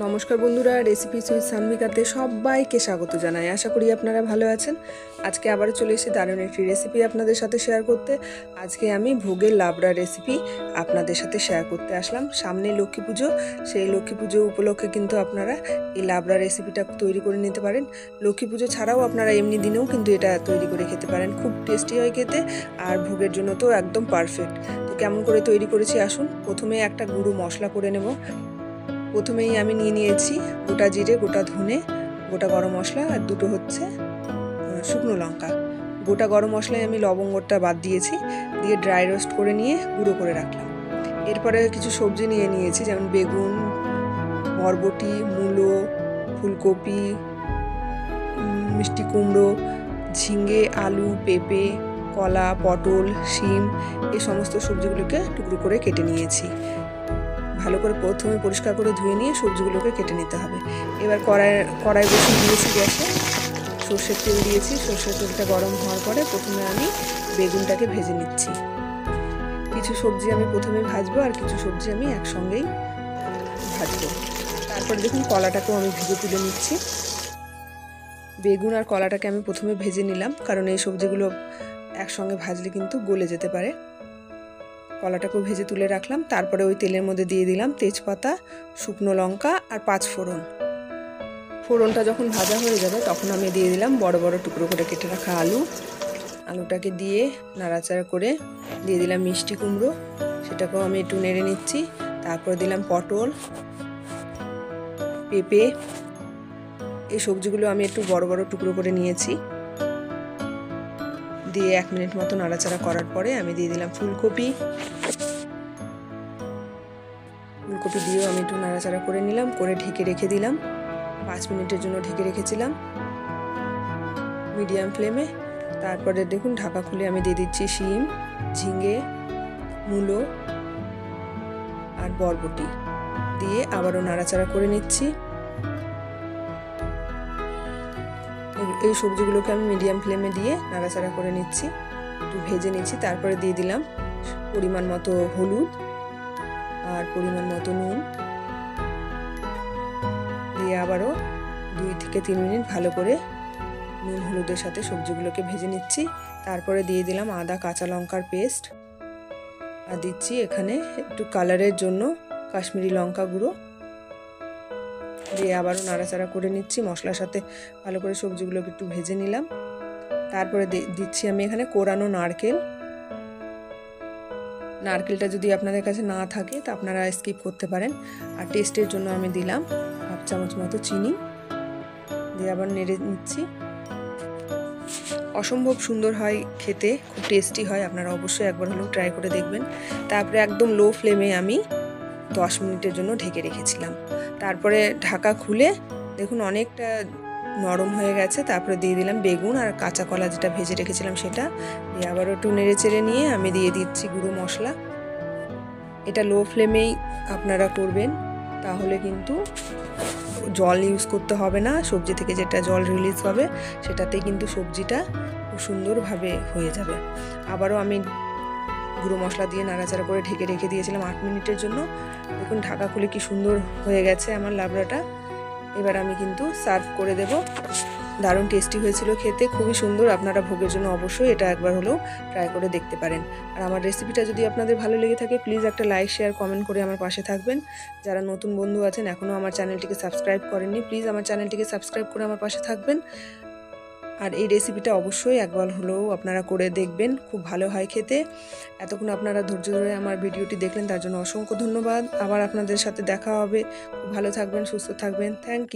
নমস্কার বন্ধুরা, recipe sweet সানভিকাতে সবাইকে স্বাগত জানাই। আশা করি আপনারা ভালো আছেন। আজকে আবারও চলে এসেছি দারুণ একটি রেসিপি আপনাদের সাথে শেয়ার করতে। আজকে আমি ভোগের লাবড়া রেসিপি আপনাদের সাথে শেয়ার করতে আসলাম। সামনে লক্ষ্মী পুজো, সেই লক্ষ্মী পুজো উপলক্ষে কিন্তু আপনারা এই লাবড়া রেসিপিটা তৈরি করে নিতে পারেন। লক্ষ্মী পুজো ছাড়াও আপনারা এমনি দিনেও কিন্তু এটা তৈরি করে খেতে পারেন। খুব টেস্টি হয় খেতে, আর ভোগের জন্য তো একদম পারফেক্ট। তো কেমন করে তৈরি করেছি আসুন। প্রথমে একটা গুঁড়ো মশলা করে নেব। প্রথমেই আমি নিয়ে নিয়েছি গোটা জিরে, গোটা ধনে, গোটা গরম মশলা আর দুটো হচ্ছে শুকনো লঙ্কা। গোটা গরম মশলায় আমি লবঙ্গটা বাদ দিয়েছি, দিয়ে ড্রাই রোস্ট করে নিয়ে গুঁড়ো করে রাখলাম। এরপরে কিছু সবজি নিয়ে নিয়েছি, যেমন বেগুন, বরবটি, মূলো, ফুলকপি, মিষ্টি কুমড়ো, ঝিঙে, আলু, পেঁপে, কলা, পটল, শিম, এই সমস্ত সবজিগুলোকে টুকরো করে কেটে নিয়েছি। ভালো করে প্রথমে পরিষ্কার করে ধুয়ে নিয়ে সবজিগুলোকে কেটে নিতে হবে। এবার কড়াই বসিয়ে দিয়েছি গ্যাসে, সর্ষের তেল দিয়েছি। সর্ষের তেলটা গরম হওয়ার পরে প্রথমে আমি বেগুনটাকে ভেজে নিচ্ছি। কিছু সবজি আমি প্রথমে ভাজবো আর কিছু সবজি আমি একসঙ্গেই ভাজবো। তারপরে দেখুন কলাটাকেও আমি ভেজে তুলে নিচ্ছি। বেগুন আর কলাটাকে আমি প্রথমে ভেজে নিলাম, কারণ এই সবজিগুলো একসঙ্গে ভাজলে কিন্তু গলে যেতে পারে। কলাটাকেও ভেজে তুলে রাখলাম। তারপরে ওই তেলের মধ্যে দিয়ে দিলাম তেজপাতা, শুকনো লঙ্কা আর 5 ফোড়ন। ফোড়নটা যখন ভাজা হয়ে যাবে তখন আমি দিয়ে দিলাম বড় বড় টুকরো করে কেটে রাখা আলুটাকে দিয়ে নাড়াচাড়া করে দিয়ে দিলাম মিষ্টি কুমড়ো, সেটাকেও আমি একটু নেড়ে নিচ্ছি। তারপরে দিলাম পটল, পেঁপে, এই সবজিগুলো আমি একটু বড় বড় টুকরো করে নিয়েছি। দিয়ে 1 মিনিট মতো নাড়াচাড়া করার পরে আমি দিয়ে দিলাম ফুলকপি দিয়েও আমি একটু নাড়াচাড়া করে নিলাম, করে ঢেকে রেখে দিলাম। 5 মিনিটের জন্য ঢেকে রেখেছিলাম মিডিয়াম ফ্লেমে। তারপরে দেখুন ঢাকা খুলে আমি দিয়ে দিচ্ছি শিম, ঝিঙে, মূলো আর বরবটি, দিয়ে আবারও নাড়াচাড়া করে নিচ্ছি। এই সবজিগুলোকে আমি মিডিয়াম ফ্লেমে দিয়ে নাড়াচাড়া করে নিচ্ছি, একটু ভেজে নিচ্ছি। তারপরে দিয়ে দিলাম পরিমাণ মতো হলুদ আর পরিমাণ মতো নুন, দিয়ে আবারও 2 থেকে 3 মিনিট ভালো করে নুন হলুদের সাথে সবজিগুলোকে ভেজে নিচ্ছি। তারপরে দিয়ে দিলাম আদা কাঁচা লঙ্কার পেস্ট, আর দিচ্ছি এখানে একটু কালারের জন্য কাশ্মীরি লঙ্কা গুঁড়ো, দিয়ে আবারও নাড়াচাড়া করে নিচ্ছি। মশলার সাথে ভালো করে সবজিগুলোকে একটু ভেজে নিলাম। তারপরে দিচ্ছি আমি এখানে কোরানো নারকেলটা যদি আপনাদের কাছে না থাকে তা আপনারা স্কিপ করতে পারেন। আর টেস্টের জন্য আমি দিলাম 1/2 চামচ মতো চিনি, দিয়ে আবার নেড়ে নিচ্ছি। অসম্ভব সুন্দর হয় খেতে, খুব টেস্টি হয়, আপনারা অবশ্যই একবার হলেও ট্রাই করে দেখবেন। তারপরে একদম লো ফ্লেমে আমি 10 মিনিটের জন্য ঢেকে রেখেছিলাম। তারপরে ঢাকা খুলে দেখুন অনেকটা নরম হয়ে গেছে। তারপরে দিয়ে দিলাম বেগুন আর কাঁচা কলা যেটা ভেজে রেখেছিলাম সেটা দিয়ে আবারও একটু নেড়ে চেড়ে নিয়ে আমি দিয়ে দিচ্ছি গুঁড়ো মশলা। এটা লো ফ্লেমেই আপনারা করবেন, তাহলে কিন্তু জল ইউজ করতে হবে না। সবজি থেকে যেটা জল রিলিজ হবে সেটাতেই কিন্তু সবজিটা খুব সুন্দরভাবে হয়ে যাবে। আবারও আমি গুঁড়ো মশলা দিয়ে নাড়াচাড়া করে ঢেকে রেখে দিয়েছিলাম 8 মিনিটের জন্য। দেখুন ঢাকা খুলে কি সুন্দর হয়ে গেছে আমার লাবড়াটা। এবার আমি কিন্তু সার্ভ করে দেব। দারুণ টেস্টি হয়েছিল খেতে, খুবই সুন্দর। আপনারা ভোগের জন্য অবশ্যই এটা একবার হলেও ট্রাই করে দেখতে পারেন। আর আমার রেসিপিটা যদি আপনাদের ভালো লেগে থাকে প্লিজ একটা লাইক, শেয়ার, কমেন্ট করে আমার পাশে থাকবেন। যারা নতুন বন্ধু আছেন এখনও আমার চ্যানেলটিকে সাবস্ক্রাইব করেননি, প্লিজ আমার চ্যানেলটিকে সাবস্ক্রাইব করে আমার পাশে থাকবেন। আর এই রেসিপিটা অবশ্যই একবার হলেও আপনারা করে দেখবেন, খুব ভালো হয় খেতে। এতক্ষণ আপনারা ধৈর্য ধরে আমার ভিডিওটি দেখলেন, তার জন্য অসংখ্য ধন্যবাদ। আবার আপনাদের সাথে দেখা হবে। খুব ভালো থাকবেন, সুস্থ থাকবেন। Thank you.